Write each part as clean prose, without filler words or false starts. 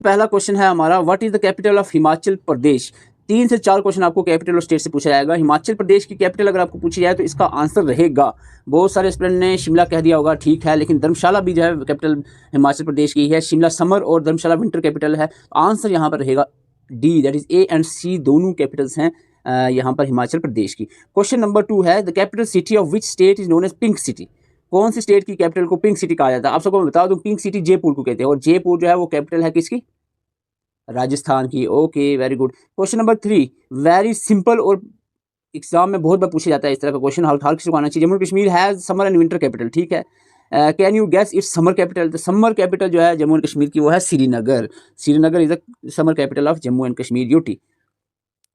पहला क्वेश्चन है हमारा, what is the capital of Himachal Pradesh. 3 से 4 क्वेश्चन आपको कैपिटल और स्टेट से पूछा जाएगा। हिमाचल प्रदेश की कैपिटल अगर आपको पूछी जाए तो इसका आंसर रहेगा, बहुत सारे स्टूडेंट ने शिमला कह दिया होगा, ठीक है, लेकिन धर्मशाला भी जो है कैपिटल हिमाचल प्रदेश की है। शिमला समर और धर्मशाला विंटर कैपिटल है। आंसर यहाँ पर रहेगा D, that is A and C दोनों कैपिटल्स हैं यहाँ पर हिमाचल प्रदेश की। क्वेश्चन नंबर 2 है, the capital city of which state is known as pink city. कौन सी स्टेट की कैपिटल को पिंक सिटी कहा जाता है? आप सबको मैं बता दूं, पिंक सिटी जयपुर को कहते हैं, और जयपुर जो है वो कैपिटल है किसकी? राजस्थान की। Okay, very good. Question number 3, very simple और एग्जाम में बहुत बार पूछा जाता है इस तरह का क्वेश्चन, हर किसी को आना चाहिए। Jammu Kashmir has summer and winter capital, ठीक है। Can you guess its summer capital? तो समर कैपिटल जो है जम्मू एंड कश्मीर की वो है Srinagar. Srinagar is the summer capital of Jammu and Kashmir, UT.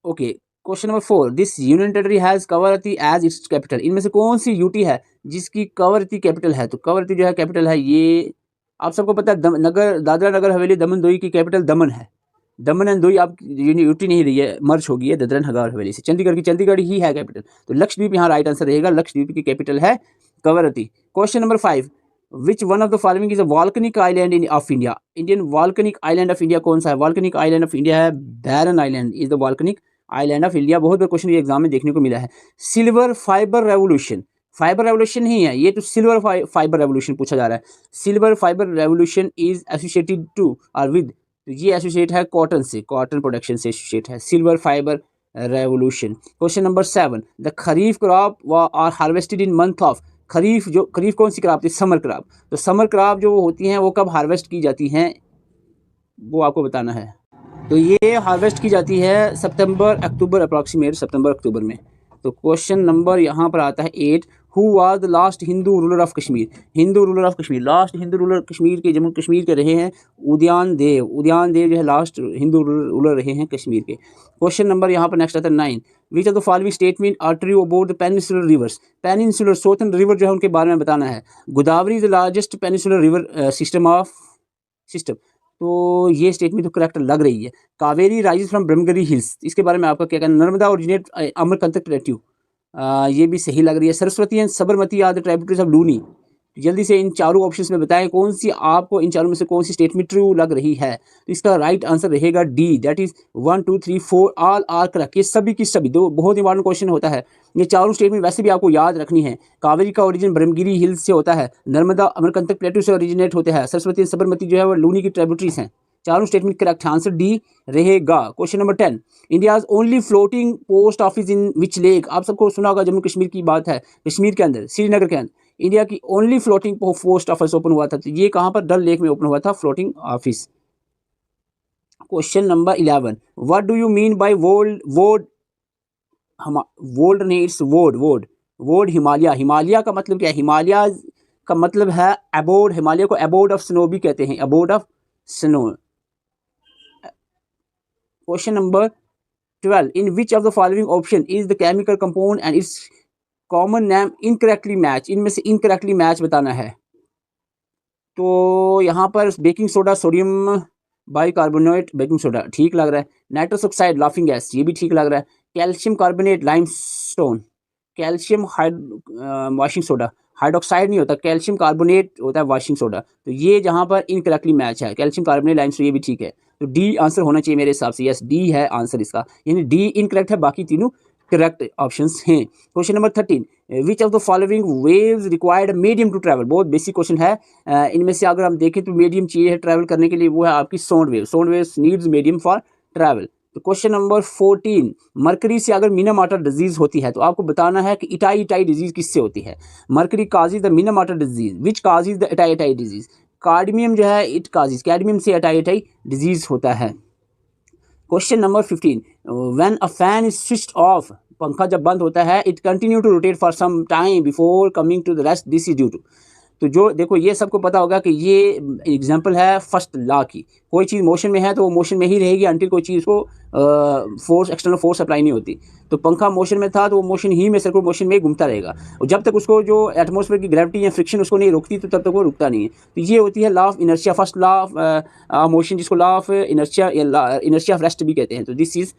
Okay, question number 4, this union territory has Kavaratti as its capital. इनमें से कौन सी यूटी है जिसकी कवरती कैपिटल है? तो कवरती जो है कैपिटल है, ये आप सबको पता है, नगर दादरा नगर हवेली दमन दोई की कैपिटल दमन है। दमन एंड दोई आप यूटी नहीं रही है, मर्ज हो गई है दादरा नगर हवेली से। चंडीगढ़ की चंडीगढ़ ही है कैपिटल, तो लक्षद्वीप यहाँ राइट आंसर रहेगा। लक्षद्वीप की कैपिटल है Kavaratti. Question number 5, which one of the following is a volcanic island in of India. Indian volcanic island of India कौन सा है? वॉल्केनिक आइलैंड ऑफ इंडिया है Barren island is the volcanic island of India. बहुत बार question ये exam में देखने को मिला है। Silver fibre revolution, fibre revolution ही है ये, तो सिल्वर फाइबर रेवोल्यूशन पूछा जा रहा है। Silver fibre revolution is associated to और विद, तो ये एसोसिएट है कॉटन से, कॉटन प्रोडक्शन से एसोसिएट है silver fibre revolution. Question number 7, the kharif crop are harvested in month of. Kharif कौन सी क्रॉप थी? Summer crop. तो समर क्रॉप जो होती हैं वो कब हार्वेस्ट की जाती हैं, वो आपको बताना है। तो ये हार्वेस्ट की जाती है सितंबर अक्टूबर, अप्रॉक्सीमेट सितंबर अक्टूबर में। तो क्वेश्चन नंबर यहाँ पर आता है 8, who was the last Hindu ruler of Kashmir. Hindu ruler of Kashmir, last Hindu ruler Kashmir के, जम्मू कश्मीर के रहे हैं उदयन देव। उदयन देव जो है लास्ट हिंदू रूलर रहे हैं कश्मीर के। क्वेश्चन नंबर यहाँ पर नेक्स्ट आता है 9, which of the following statement are true about the peninsular rivers. Peninsular southern river जो है उनके बारे में बताना है। Godavari is the largest peninsular river system. तो ये स्टेटमेंट तो करेक्ट लग रही है। Kaveri rise from Brahmagiri hills, इसके बारे में आपका क्या कहना? नर्मदा ओरिजिनेट अमरकंटक प्लेट्यू, ये भी सही लग रही है। Saraswati and Sabarmati are the tributaries of Luni. जल्दी से इन चारों ऑप्शंस में बताएं कौन सी आपको इन चारों में से कौन सी स्टेटमेंट ट्रू लग रही है। तो इसका राइट आंसर रहेगा D, that is 1 2 3 4 all are correct. ये सभी की सभी दो बहुत इंपॉर्टेंट क्वेश्चन होता है। ये चारों स्टेटमेंट वैसे भी आपको याद रखनी है। कावेरी का ओरिजिन ब्रह्मगिरी हिल्स से होता है, नर्मदा अमरकंटक प्लेटू से ओरिजिनेट होते हैं, सरस्वती और सबरमती जो है वो लूनी की ट्रिब्यूटरीज हैं। चारों स्टेटमेंट करेक्ट, आंसर डी रहेगा। Question number 10, India's only floating post office in which lake. आप सबको सुना होगा, जम्मू कश्मीर की बात है, कश्मीर के अंदर श्रीनगर के अंदर इंडिया की only floating post office open हुआ था। तो ये कहाँ पर? डल लेक में ओपन हुआ था floating office. Question number 11, what do you mean by wold नहीं, इट्स वोड हिमालय। हिमालय का मतलब क्या है? हिमालय का मतलब है अबोर्ड, हिमालय को अबोर्ड ऑफ स्नो भी कहते हैं, abode of snow. Question number 12, in which of the following option is the chemical compound and its common name incorrectly match. इनमें से इनकरेक्टली मैच बताना है। तो यहाँ पर baking soda, sodium bicarbonate baking soda ठीक लग रहा है। नाइट्रस ऑक्साइड लाफिंग गैस, ये भी ठीक लग रहा है। Calcium carbonate limestone, calcium washing soda, hydroxide नहीं होता, कैल्शियम कार्बोनेट होता है वाशिंग सोडा। तो ये जहाँ पर इनकरेक्टली मैच है, कैल्शियम कार्बोनेट लाइमस्टोन, ये भी ठीक है। तो डी आंसर होना चाहिए मेरे हिसाब से। यस, डी है आंसर इसका, यानी डी इनकरेक्ट है, बाकी तीनों करेक्ट ऑप्शंस हैं। Question number 13, which of the following waves required medium to travel. बहुत बेसिक क्वेश्चन है। इनमें से अगर हम देखें तो मीडियम चाहिए है ट्रैवल करने के लिए, वो है आपकी sound wave. Sound wave needs medium for travel. तो क्वेश्चन नंबर 14, मरकरी से अगर मीनामार्टर डिजीज होती है तो आपको बताना है कि इटाई डिजीज किससे होती है। Mercury causes the Minamata disease, which causes the itai disease. Cadmium जो है इट काजिज, कैडमियम से इटाई डिजीज होता है। Question number 15, when a fan is switched off, पंखा जब बंद होता है, it continue to rotate for some time before coming to the rest, this is due to. तो जो देखो ये सबको पता होगा कि ये एग्जांपल है फर्स्ट लॉ की। कोई चीज़ मोशन में है तो वो मोशन में ही रहेगी अंटिल कोई चीज़ को फोर्स, एक्सटर्नल फोर्स अप्लाई नहीं होती। तो पंखा मोशन में था तो वो मोशन ही में, सर्कुलर मोशन में ही घूमता रहेगा, और जब तक उसको जो एटमॉस्फेयर की ग्रेविटी या फ्रिक्शन उसको नहीं रोकती तो तब तक वो रुकता नहीं है। तो ये होती है law of inertia, first law of motion, जिसको लॉ ऑफ इनर्शिया या इनर्शिया ऑफ रेस्ट भी कहते हैं। तो this is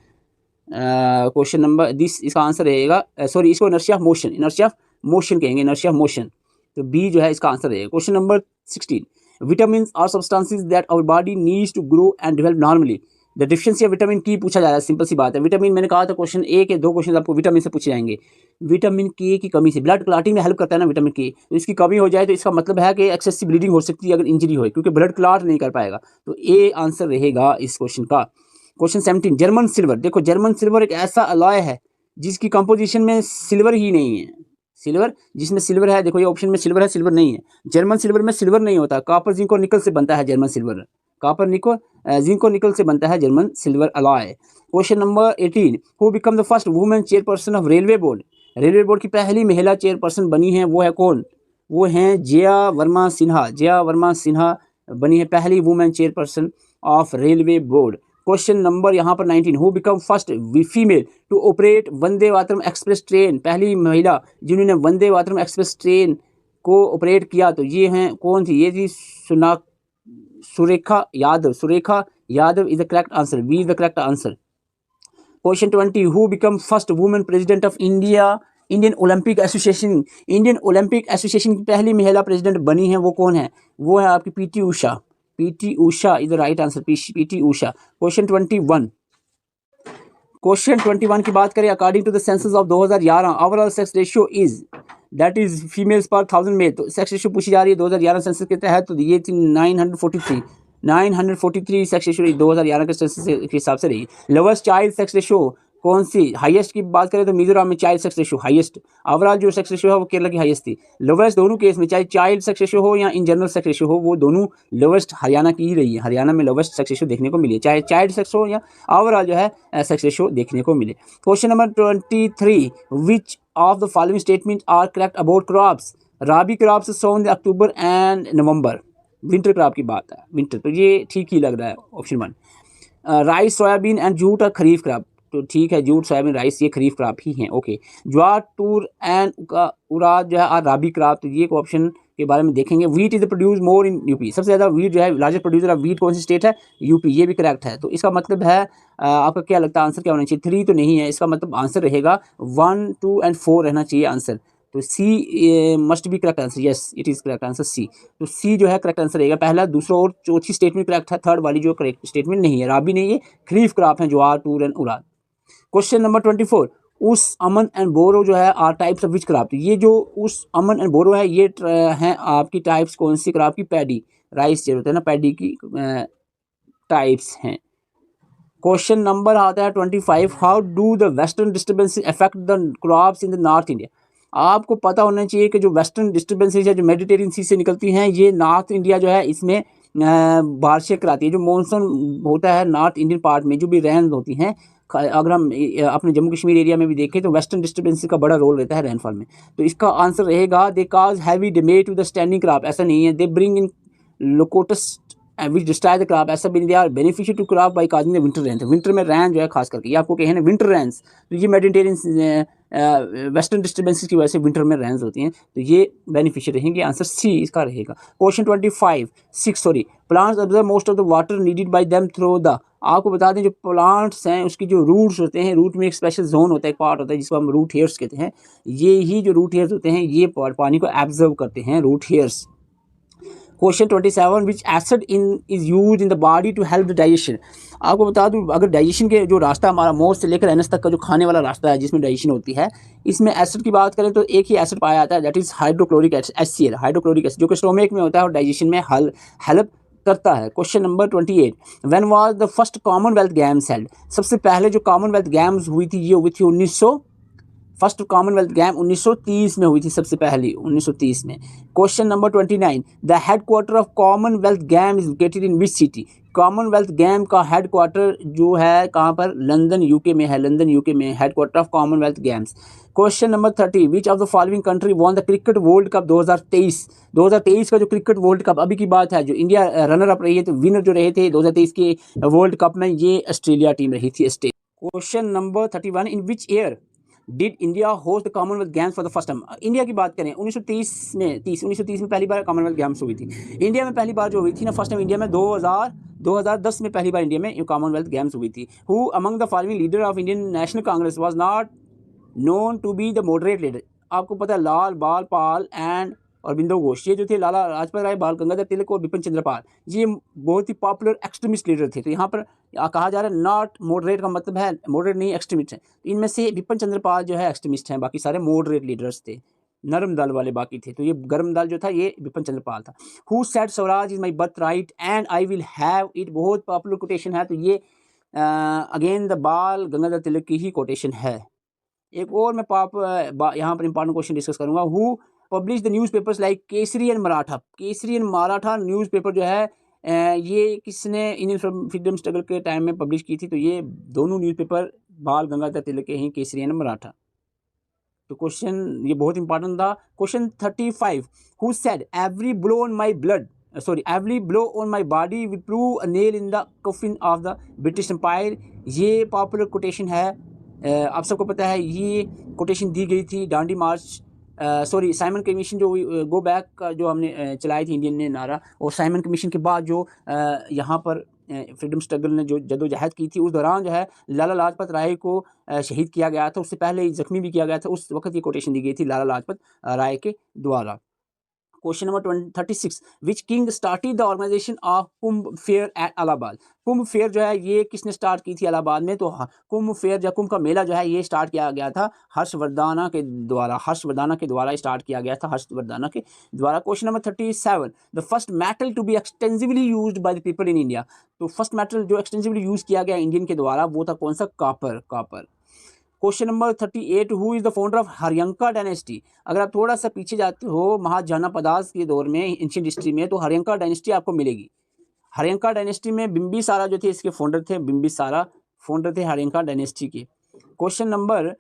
question number, this इसका आंसर रहेगा, सॉरी इसको इनर्शिया ऑफ मोशन कहेंगे, इनर्शिया ऑफ मोशन। तो बी जो है इसका आंसर रहेगा। Question number 16, vitamin are substances that our body needs to grow and develop normally. The deficiency of vitamin की पूछा जा रहा है, सिंपल सी बात है। विटामिन मैंने कहा था क्वेश्चन ए के 2 क्वेश्चन आपको विटामिन से पूछे जाएंगे। विटामिन के की कमी से ब्लड क्लॉटिंग में हेल्प करता है ना विटामिन के, तो इसकी कमी हो जाए तो इसका मतलब है कि एक्सेसिव ब्लीडिंग हो सकती है अगर इंजरी हो, क्योंकि ब्लड क्लॉट नहीं कर पाएगा। तो ए आंसर रहेगा इस क्वेश्चन का। Question 17 German silver. देखो जर्मन सिल्वर एक ऐसा अलॉय है जिसकी कंपोजिशन में सिल्वर ही नहीं है। सिल्वर जिसमें सिल्वर है, देखो ये ऑप्शन में सिल्वर है, सिल्वर नहीं है। जर्मन सिल्वर में सिल्वर नहीं होता, कॉपर जिंक और निकल से बनता है जर्मन सिल्वर। कॉपर निको जिंक और निकल से बनता है German silver alloy. Question number 18 who become the first women chairperson of railway board. Railway board की पहली महिला चेयरपर्सन बनी है, वो है कौन? वो हैं जया वर्मा सिन्हा। जया वर्मा सिन्हा बनी है पहली women chairperson of railway board. Question number यहाँ पर 19 who become first female to operate Vande Mataram express train. पहली महिला जिन्होंने वंदे मातरम एक्सप्रेस ट्रेन को ऑपरेट किया, तो ये हैं कौन थी? ये थी Surekha Yadav. Surekha Yadav is the correct answer, B is the correct answer. Question 20 who become first women president of India Indian Olympic association. Indian Olympic association की पहली महिला प्रेसिडेंट बनी है, वो कौन है? वो है आपकी PT Usha. PT Usha is the right answer, PT Usha. Question 21 question 21 की बात करें, according to the census of 2011 overall sex ratio is that is females per 1000 mail. तो सेक्स रेशियो पूछी जा रही है 2011 सेंसस के तहत, तो ये थी 943 सेक्स रेशियो 2011 के सेंसस के हिसाब से रही। लोवेस्ट चाइल्ड सेक्स रेशियो कौन सी? हाईएस्ट की बात करें तो मिजोरम में child sex ratio highest. Overall जो सेक्स रेशियो है वो केरला की हाईएस्ट थी। लोवेस्ट दोनों केस में, चाहे चाइल्ड सेक्स रेशियो हो या इन जनरल सेक्स रेशियो हो, वो दोनों लोवेस्ट हरियाणा की ही रही है। हरियाणा में लोवेस्ट सेक्स रेशियो देखने को मिली, चाहे चाइल्ड सेक्स हो या ओवरऑल जो है सेक्स रेशियो देखने को मिले। Question number 23 which of the following statement are correct about crops. Rabi crops sown in October and November. Winter crop की बात है, विंटर, तो ये ठीक ही लग रहा है option 1। Rice soybean and jute और खरीफ क्रॉप, तो ठीक है, जूट सोयाबीन राइस ये खरीफ क्रॉप ही हैं। ओके, ज्वार टूर एंड उराद जो है और राबी क्रॉप, तो ये ऑप्शन के बारे में देखेंगे। Wheat is produce more in UP. सबसे ज़्यादा वीट जो है लार्जेस्ट प्रोड्यूसर ऑफ वीट कौन सी स्टेट है? यूपी। ये भी करेक्ट है। तो इसका मतलब है आपका क्या लगता है आंसर क्या होना चाहिए? 3 तो नहीं है, इसका मतलब आंसर रहेगा 1, 2 एंड 4 रहना चाहिए आंसर। तो C must be correct answer. Yes it is correct answer C. तो सी जो है करेक्ट आंसर रहेगा। पहला, दूसरा और चौथी स्टेटमेंट करेक्ट है, थर्ड वाली जो करेक्ट स्टेटमेंट नहीं है, राबी नहीं है, खरीफ क्रॉप है jowar tur and urad. Question number 24 aus aman and boro जो है are types of which crop. ये जो उस अमन एंड बोरो है ये हैं आपकी टाइप्स कौन सी क्रॉप की? पैडी, राइस जो होता है ना, पैडी की टाइप्स हैं। क्वेश्चन नंबर आता है 25 how do the western disturbances affect the crops in the north India. आपको पता होना चाहिए कि जो वेस्टर्न डिस्टर्बेंसेस है जो मेडिटेरियन सी से निकलती हैं, ये नॉर्थ इंडिया जो है इसमें बारिशें कराती है। जो मानसून होता है नॉर्थ इंडियन पार्ट में, जो भी रेन होती हैं, अगर हम अपने जम्मू कश्मीर एरिया में भी देखें तो वेस्टर्न डिस्टर्बेंसेस का बड़ा रोल रहता है रेनफॉल में। तो इसका आंसर रहेगा they cause heavy damage to the standing crop. ऐसा नहीं है, they bring in locusts which destroy the crop. ऐसा भी they are beneficial to crop by causing the winter rain. Winter में रैन जो है खास करके, ये आपको कहे ना विंटर रैंस, तो ये मेडिटेरियन वेस्टर्न डिस्टर्बेंसेस की वजह से विंटर में रैंस होती हैं, तो ये बेनिफिशियल रहेंगे। आंसर सी इसका रहेगा। Question 6 plants observe most of the water needed by them through the. आपको बता दें जो प्लांट्स हैं उसकी जो रूट्स होते हैं, रूट में एक स्पेशल जोन होता है, एक पार्ट होता है जिसको हम रूट हेयर्स कहते हैं। ये ही जो रूट हेयर्स होते हैं ये पानी को एब्जर्व करते हैं, root hairs. Question 27 which acid in is use in the body to help the digestion. आपको बता दूं अगर डाइजेशन के जो रास्ता हमारा मोस्ट से लेकर एनस तक का जो खाने वाला रास्ता है जिसमें डाइजेशन होती है, इसमें एसिड की बात करें तो एक ही एसिड पाया जाता है, that is hydrochloric acid, HCl, hydrochloric acid, जो कि स्टोमक में होता है और डाइजेशन में हेल्प करता है। Question number 28 when was the first Commonwealth games held. सबसे पहले जो कॉमनवेल्थ गेम्स हुई थी ये हुई थी फर्स्ट कॉमनवेल्थ गेम 1930 में हुई थी, सबसे पहली 1930 में। Question number 29 the headquarter of Commonwealth game is located in which city. Commonwealth game का हेडक्वार्टर जो है कहाँ पर? लंदन यूके में है, लंदन यूके में headquarter of Commonwealth games. Question number 30 which of the following country won the cricket world cup 2023 का जो क्रिकेट वर्ल्ड कप अभी की बात है, जो इंडिया रनर अप रही है, तो विनर जो रहे थे 2023 के वर्ल्ड कप में ये ऑस्ट्रेलिया टीम रही थी। Question number 31 in which year did India host the Commonwealth games for the first time. India की बात करें 1930 में पहली बार कॉमनवेल्थ गेम्स हुई थी इंडिया में। पहली बार जो हुई थी ना फर्स्ट टाइम इंडिया में 2010 में पहली बार इंडिया में कॉमनवेल्थ गेम्स हुई थी। Who among the following leader of Indian national congress was not known to be the moderate leader. आपको पता है लाल बाल पाल एंड और बिंदु घोष, ये जो थे लाला लाजपत राय, बाल गंगाधर तिलक और बिपिन चंद्र पाल, ये बहुत ही पॉपुलर एक्सट्रीमिस्ट लीडर थे। तो यहाँ पर कहा जा रहा है नॉट मॉडरेट का मतलब है मॉडरेट नहीं एक्सट्रीमिस्ट है। तो इनमें से बिपिन चंद्र पाल जो है एक्सट्रीमिस्ट हैं, बाकी सारे मॉडरेट लीडर्स थे, नरम दल वाले बाकी थे। तो ये गर्म दल जो था ये बिपिन चंद्र पाल था। Who said Swaraj is my birth right and I will have it, बहुत पॉपुलर कोटेशन है। तो ये अगेन द बाल गंगाधर तिलक की ही कोटेशन है। एक और मैं यहाँ पर इंपॉर्टेंट क्वेश्चन डिस्कस करूंगा। Who publish the newspapers like Kesari and Maratha, Kesari and Maratha newspaper जो है ये किसने इंडियन फ्रीडम स्ट्रगल के टाइम में पब्लिश की थी? तो ये दोनों न्यूज़पेपर बाल गंगाधर तिलक के हैं, केसरी एंड मराठा। तो क्वेश्चन ये बहुत इंपॉर्टेंट था। Question 35, who said every blow on my blood every blow on my body will prove a nail in the coffin of the British empire, ये पॉपुलर कोटेशन है। आप सबको पता है ये कोटेशन दी गई थी डांडी मार्च साइमन कमीशन जो गो बैक का जो हमने चलाई थी इंडियन ने नारा, और साइमन कमीशन के बाद जो यहाँ पर फ्रीडम स्ट्रगल ने जो जदोजहद की थी, उस दौरान जो है लाला लाजपत राय को शहीद किया गया था, उससे पहले जख्मी भी किया गया था, उस वक्त ये कोटेशन दी गई थी लाला लाजपत राय के द्वारा। Question number 36, which king started the organisation of Kumbh fair at Allahabad, Kumbh fair जो है ये किसने स्टार्ट की थी इलाहाबाद में? तो कुंभ फेयर या कुंभ का मेला जो है ये स्टार्ट किया गया था हर्षवर्धना के द्वारा स्टार्ट किया गया था, हर्षवर्धना के द्वारा। Question number 37, the first metal to be extensively used by the people in India, तो फर्स्ट मेटल जो एक्सटेंसिवली यूज किया गया इंडियन के द्वारा वो था कौन सा? Copper. Question number 38, who is the founder of Haryanka dynasty, अगर आप थोड़ा सा पीछे जाते हो महाजनापदास के दौर में एंशिएंट हिस्ट्री में, तो हरियंका डायनेस्टी आपको मिलेगी। हरियंका डायनेस्टी में बिंबिसारा जो थे इसके फाउंडर थे, बिंबिसारा फाउंडर थे हरियंका डायनेस्टी के। Question number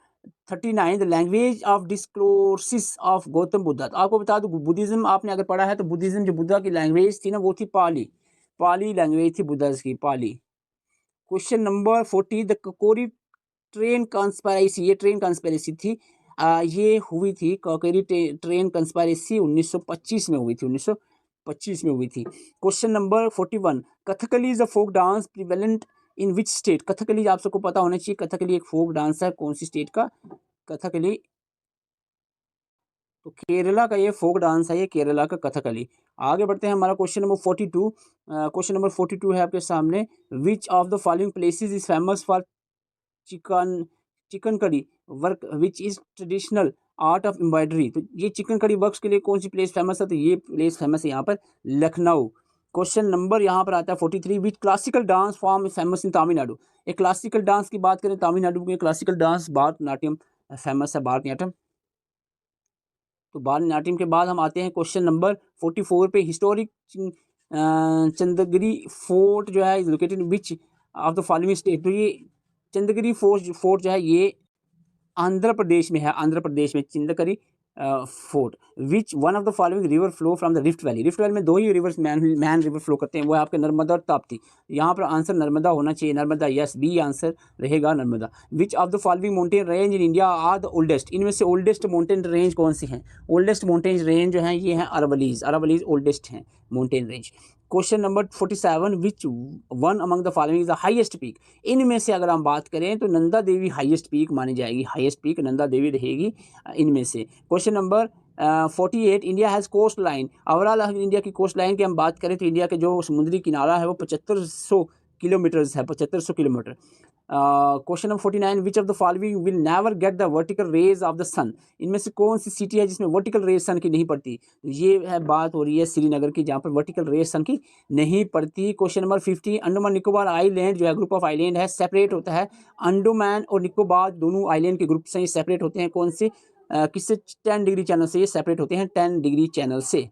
39, the language of discourses of Gautam Buddha, तो आपको बता दूं बुद्धिज्म आपने अगर पढ़ा है तो बुद्धिज्म जो बुद्धा की लैंग्वेज थी ना वो थी पाली लैंग्वेज थी बुद्धा की, पाली। क्वेश्चन नंबर 40, द कोरी ट्रेन कंस्पायरेसी, ये ट्रेन कंस्पायरेसी थी ये हुई थी कॉकेरी ट्रेन कंस्पायरेसी 1925 में हुई थी, 1925 में हुई थी। Question number 41, Kathakali is a folk dance prevalent in which state, Kathakali आप सबको पता होना चाहिए, कथकली एक फोक डांस है, कौन सी स्टेट का? कथकली, तो केरला का ये फोक डांस है, ये केरला का कथकली। आगे बढ़ते हैं, हमारा क्वेश्चन नंबर 42, क्वेश्चन नंबर 42 है आपके सामने, विच of the following places is famous for chicken curry work which is traditional art of embroidery, तो ये चिकन करी वर्क्स के लिए कौन सी प्लेस फेमस है? तो ये प्लेस फेमस है यहाँ पर लखनऊ। क्वेश्चन नंबर यहाँ पर आता है 43, which classical dance form famous in Tamil Nadu, एक क्लासिकल डांस की बात करें तमिलनाडु में क्लासिकल डांस भारतनाट्यम फेमस है, भारतनाट्यम। तो भारतनाट्यम के बाद हम आते हैं क्वेश्चन नंबर 44 पे, हिस्टोरिक चंद्रगिरी फोर्ट जो है located which of the following state, तो ये चंद्रगिरी फोर्ट जो है ये आंध्र प्रदेश में है, आंध्र प्रदेश में Chandragiri fort. Which one of the following river flow from the rift valley, rift valley में दो ही रिवर्स मैन रिवर फ्लो करते हैं, वो है आपके नर्मदा और ताप्ती। यहाँ पर आंसर नर्मदा होना चाहिए, नर्मदा, यस बी आंसर रहेगा Narmada. Which of the following mountain range in India are the oldest, इनमें से ओल्डेस्ट माउंटेन रेंज कौन सी हैं? ओल्डेस्ट माउंटेन रेंज जो है ये है अरावलीज ओल्डेस्ट हैं mountain range. Question number 47, which one among the following is the highest peak, इनमें से अगर हम बात करें तो नंदा देवी हाईएस्ट पीक मानी जाएगी, हाईएस्ट पीक नंदा देवी रहेगी इनमें से। Question number 48, India has coast line, overall India की कोस्ट लाइन की हम बात करें तो इंडिया के जो समुद्री किनारा है वो 7500 किलोमीटर्स है, 7500 kilometre. Question number 49, which of the following will never get the vertical rays of the sun, इनमें से कौन सी सिटी है जिसमें वर्टिकल रेज सन की नहीं पड़ती? ये है बात हो रही है श्रीनगर की, जहाँ पर वर्टिकल रेज सन की नहीं पड़ती। Question number 50, Andaman Nicobar island जो है ग्रुप ऑफ आइलैंड है, सेपरेट होता है, अंडमान और निकोबार दोनों आइलैंड के ग्रुप से ये सेपरेट होते हैं, कौन से किससे? 10 डिग्री चैनल से ये सेपरेट होते हैं, 10 डिग्री चैनल से।